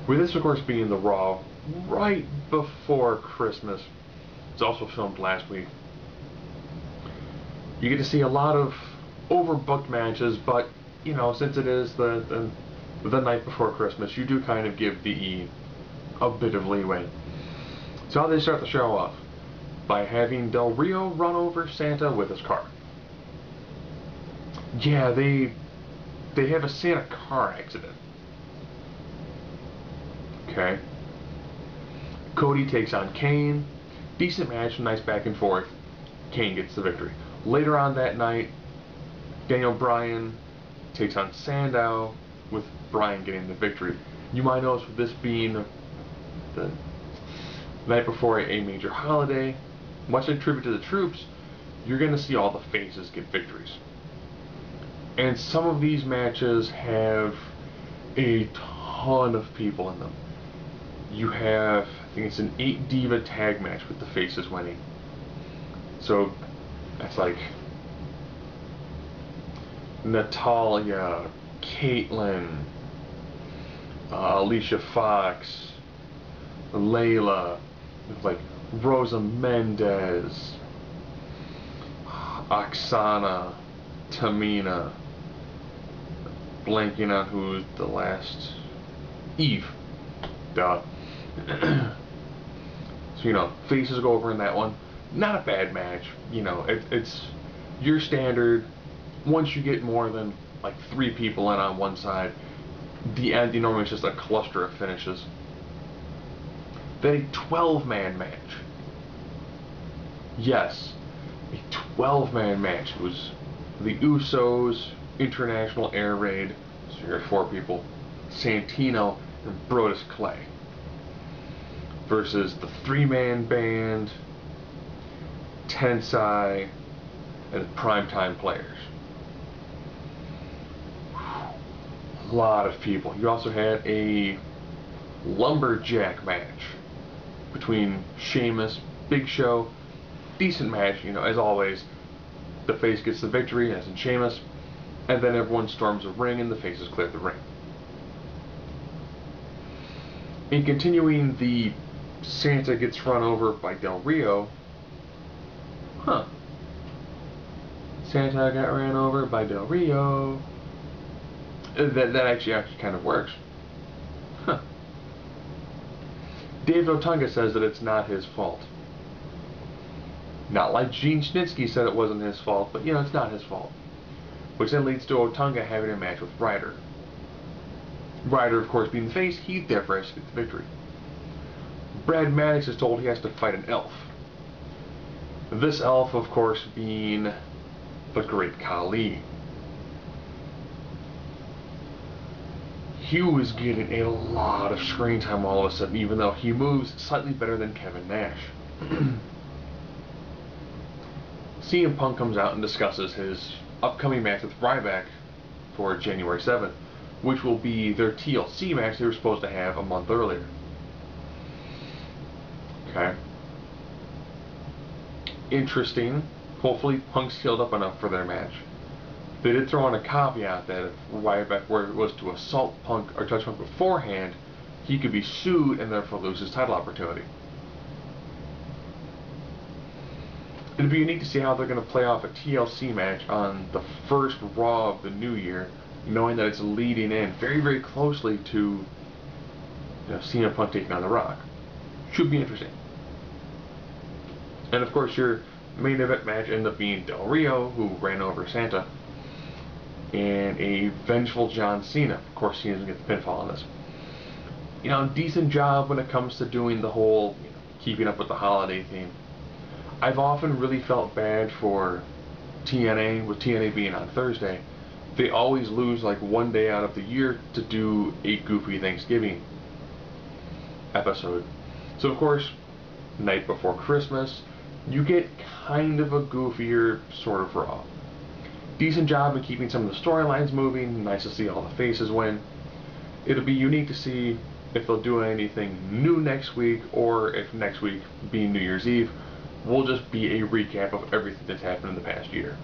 With this, of course, being the Raw right before Christmas. It's also filmed last week. You get to see a lot of overbooked matches, but you know, since it is the night before Christmas, you do kind of give the E a bit of leeway. So how do they start the show off? By having Del Rio run over Santa with his car. Yeah, they have a Santa car accident. Okay. Cody takes on Kane. Decent match, nice back and forth. Kane gets the victory. Later on that night, Daniel Bryan takes on Sandow, with Bryan getting the victory. You might notice with this being the night before a major holiday, much like tribute to the troops, you're going to see all the faces get victories. And some of these matches have a ton of people in them. You have, I think it's an 8 diva tag match with the faces winning. So that's like Natalya, Caitlyn, Alicia Fox, Layla, like Rosa Mendez, Oksana, Tamina, blanking on who's the last, Eve, duh. So, you know, faces go over in that one. Not a bad match, you know, it's your standard. Once you get more than like 3 people in on one side, the end, normally it's just a cluster of finishes. Then a 12-man match. Yes, a 12-man match. It was the Usos, International Air Raid, so you got 4 people, Santino, and Brodus Clay, versus the 3-man band, Tensai, and the Primetime Players. A lot of people. You also had a lumberjack match between Sheamus, Big Show. Decent match, you know, as always. The face gets the victory, as in Sheamus, and then everyone storms a ring and the faces clear the ring. In continuing, the Santa gets run over by Del Rio. Santa got ran over by Del Rio. That actually kind of works. Dave Otunga says that it's not his fault. Not like Gene Snitsky said it wasn't his fault, but you know, it's not his fault. Which then leads to Otunga having a match with Ryder. Ryder, of course, being the face, he's there for us to get the victory. Brad Maddox is told he has to fight an elf. This elf, of course, being the Great Khali. Hugh is getting a lot of screen time all of a sudden, even though he moves slightly better than Kevin Nash. CM Punk comes out and discusses his upcoming match with Ryback for January 7th, which will be their TLC match they were supposed to have a month earlier. Okay. Interesting. Hopefully Punk's healed up enough for their match. They did throw in a caveat that if Ryback was to assault Punk or touch Punk beforehand, he could be sued and therefore lose his title opportunity. It'd be unique to see how they're going to play off a TLC match on the first Raw of the new year, knowing that it's leading in very, very closely to, you know, CM Punk taking on The Rock. Should be interesting. And of course, your main event match ended up being Del Rio, who ran over Santa, and a vengeful John Cena. Of course, Cena doesn't get the pinfall on this. You know, decent job when it comes to doing the whole, you know, keeping up with the holiday theme. I've often really felt bad for TNA, with TNA being on Thursday. They always lose like one day out of the year to do a goofy Thanksgiving episode. So of course, night before Christmas, you get kind of a goofier sort of Raw. Decent job in keeping some of the storylines moving. Nice to see all the faces win. It'll be unique to see if they'll do anything new next week, or if next week, being New Year's Eve, will just be a recap of everything that's happened in the past year.